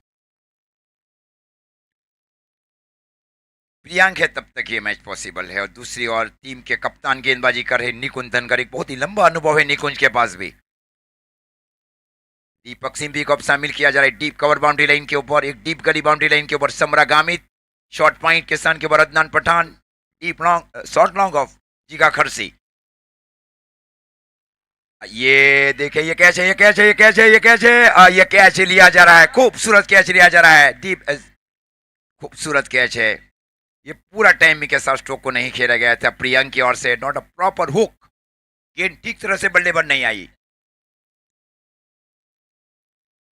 प्रियांक है तब तक ये मैच पॉसिबल है। और दूसरी ओर टीम के कप्तान गेंदबाजी कर रहे निकुंज धनगर। एक बहुत ही लंबा अनुभव है निकुंज के पास भी। दीपक सिंह भी को अब शामिल किया जा रहा है डीप कवर बाउंड्री लाइन के ऊपर। एक डीप गली बाउंड्री लाइन के ऊपर समरा गामित। शॉर्ट पॉइंट के स्थान के ऊपर Adnan Pathan. Deep long short long off Jiga Kharsi. ये देखे ये कैच है ये कैच है ये कैच है ये कैच है। ये कैच लिया जा रहा है। खूबसूरत कैच लिया जा रहा है। डीप खूबसूरत कैच है। ये पूरा टाइम के साथ स्ट्रोक को नहीं खेला गया था प्रियंक की ओर से। Not a proper hook. गेंद ठीक तरह से बल्ले पर नहीं आई।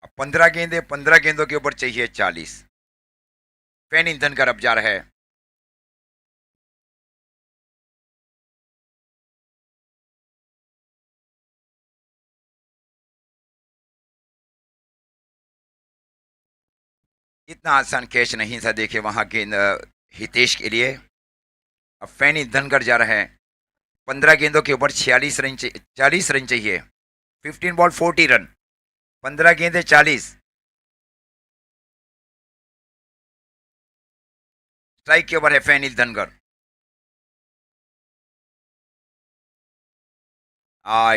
अब 15 गेंदों के ऊपर चाहिए 40। फैन ईंधन कर अब जा रहा है। इतना आसान कैच नहीं था। देखे वहां गेंद हितेश के लिए। अब फैनी धनगर जा रहे हैं। 15 गेंदों के ऊपर 40 रन चाहिए। 15 बॉल 40 रन। 15 गेंदे 40। स्ट्राइक के ऊपर है फैनिल धनगर।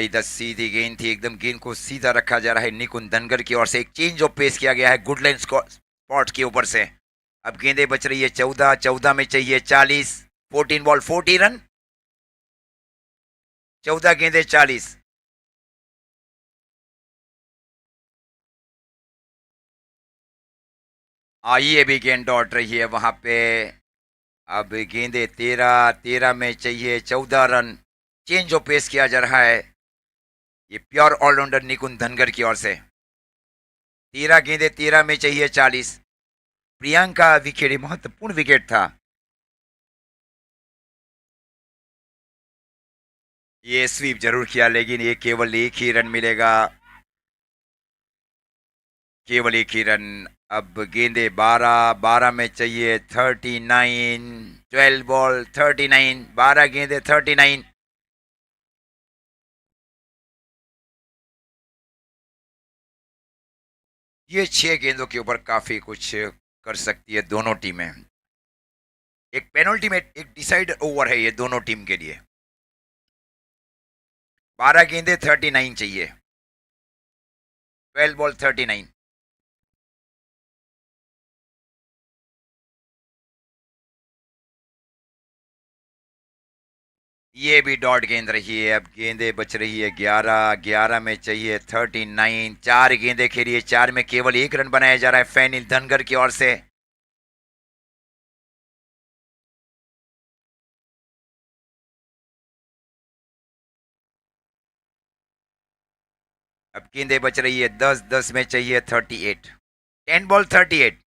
इधर सीधी गेंद थी एकदम। गेंद को सीधा रखा जा रहा है निकुंज धनगर की ओर से। एक चेंज ऑफ पेस किया गया है गुडलैंड स्पॉट के ऊपर से। अब गेंदें बच रही है 14 में चाहिए 40। 14 बॉल 40 रन। 14 गेंदे 40। ये भी गेंद दौड़ रही है वहां पे। अब गेंदे 13 में चाहिए 14 रन। चेंज ऑफ पेस किया जा रहा है ये प्योर ऑलराउंडर निकुंज धनगर की ओर से। 13 गेंदे 13 में चाहिए 40। प्रियंका विकेट महत्वपूर्ण विकेट था। ये स्वीप जरूर किया लेकिन ये केवल एक ही रन मिलेगा। केवल एक ही रन। अब गेंदे 12 में चाहिए 39। 12 बॉल 39। 12 गेंदे 39। ये 6 गेंदों के ऊपर काफी कुछ कर सकती है दोनों टीमें। एक पेनल्टी में एक डिसाइडर ओवर है ये दोनों टीम के लिए। 12 गेंदे 39 चाहिए। 12 बॉल 39। ये भी डॉट गेंद रही है। अब गेंदे बच रही है 11। 11 में चाहिए 39। 4 गेंदे खेली है, 4 में केवल 1 रन बनाया जा रहा है फैनिल धनगर की ओर से। अब गेंदे बच रही है 10। 10 में चाहिए 38। 10 बॉल 38।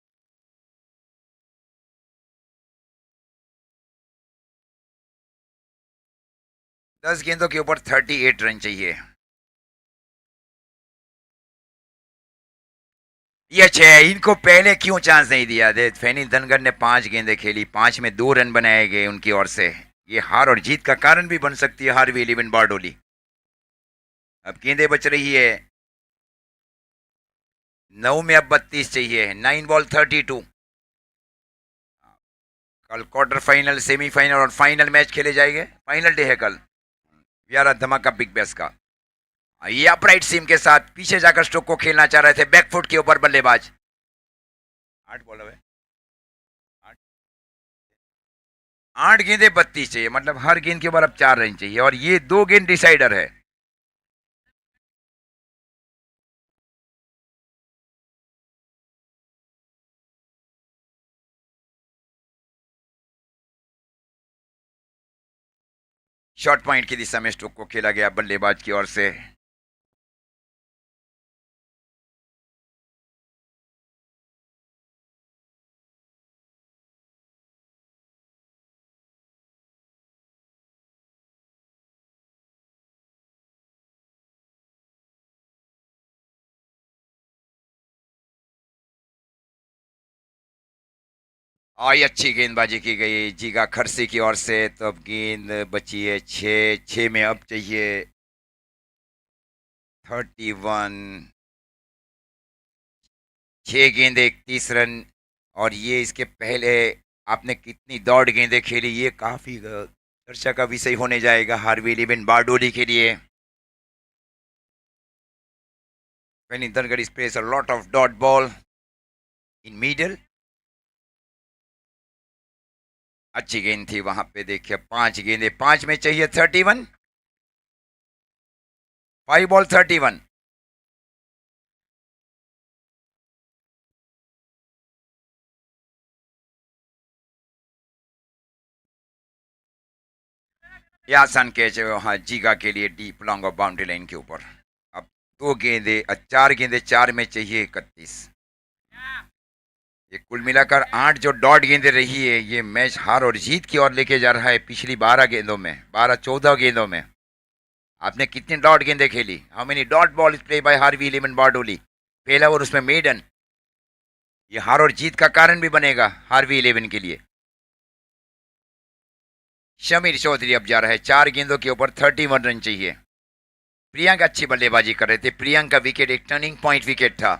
10 गेंदों के ऊपर 38 रन चाहिए। ये अच्छे है। इनको पहले क्यों चांस नहीं दिया? दे फैनिल धनगर ने 5 गेंदें खेली, 5 में 2 रन बनाए गए उनकी ओर से। ये हार और जीत का कारण भी बन सकती है हार्वी इलेवन बारडोली। अब गेंदें बच रही है 9 में, अब 32 चाहिए। 9 बॉल 32। कल क्वार्टर फाइनल, सेमीफाइनल और फाइनल मैच खेले जाएंगे। फाइनल डे है कल यार धमाका बिग बैश का। ये अपराइट सीम के साथ पीछे जाकर स्ट्रोक को खेलना चाह रहे थे, बैकफुट के ऊपर बल्लेबाज। 8 बॉल है। 8 गेंदे 32 चाहिए, मतलब हर गेंद के ऊपर अब 4 रन चाहिए और ये 2 गेंद डिसाइडर है। शॉर्ट पॉइंट की दिशा में स्ट्रोक को खेला गया बल्लेबाज की ओर से। और ये अच्छी गेंदबाजी की गई जीगा खरसी की ओर से। तो अब गेंद बची है 6। 6 में अब चाहिए 31। 6 गेंदे 31 रन। और ये इसके पहले आपने कितनी दौड़ गेंदें खेली, ये काफी चर्चा का विषय होने जाएगा हार्वी इलेवन बारडोली के लिए। When Indrangarh plays a lot of dot ball in middle। अच्छी गेंद थी वहां पे, देखिए 5 गेंदे, 5 में चाहिए 31। 5 बॉल 31। ये आसान कैच है वहां जीगा के लिए, deep long off boundary line के ऊपर। अब 2 गेंदे, 4 गेंदे, 4 में चाहिए 31। ये कुल मिलाकर 8 जो डॉट गेंदे रही है, ये मैच हार और जीत की ओर लेके जा रहा है। पिछली 12 गेंदों में, 12-14 गेंदों में आपने कितनी डॉट गेंदें खेली? How many dot ball is play by Harvey eleven Bardoli? पहला ओवर उसमें मेडन। ये हार और जीत का कारण भी बनेगा हार्वी इलेवन के लिए। शमीर चौधरी अब जा रहा है, 4 गेंदों के ऊपर 31 रन चाहिए। प्रियंक अच्छी बल्लेबाजी कर रहे थे। प्रियंक का विकेट एक टर्निंग पॉइंट विकेट था।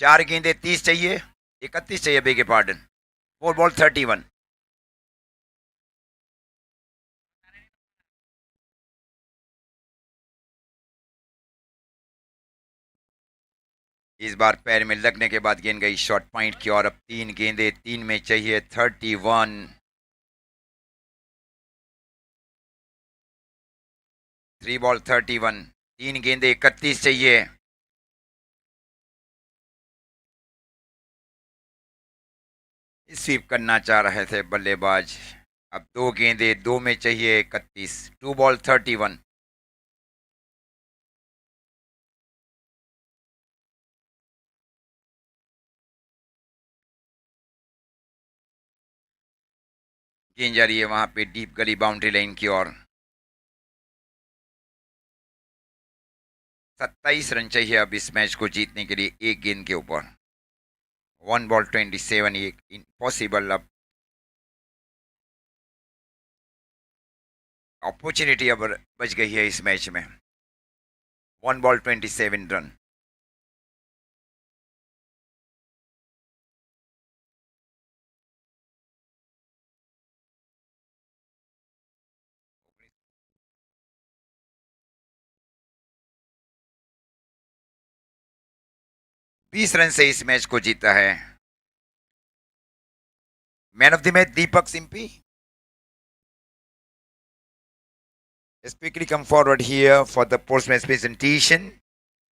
4 गेंदे 30 चाहिए, 31 चाहिए, बेगे पार्डन। 4 बॉल 31। इस बार पैर में लगने के बाद गेंद गई शॉर्ट पॉइंट की और अब 3 गेंदे, 3 में चाहिए 31। 3 बॉल 31। 3 गेंदे 31 चाहिए। स्वीप करना चाह रहे थे बल्लेबाज। अब 2 गेंदे, 2 में चाहिए 31। 2 बॉल 31। गेंद जा रही है वहां पे डीप गली बाउंड्री लाइन की ओर। 27 रन चाहिए अब इस मैच को जीतने के लिए, एक गेंद के ऊपर। 1 बॉल 27, ये इम्पॉसिबल। अब अपॉर्चुनिटी अब बच गई है इस मैच में। 1 बॉल 27 रन। 20 रन से इस मैच को जीता है। Man of the match Deepak Simpy. Let's quickly come forward here for the post-match presentation.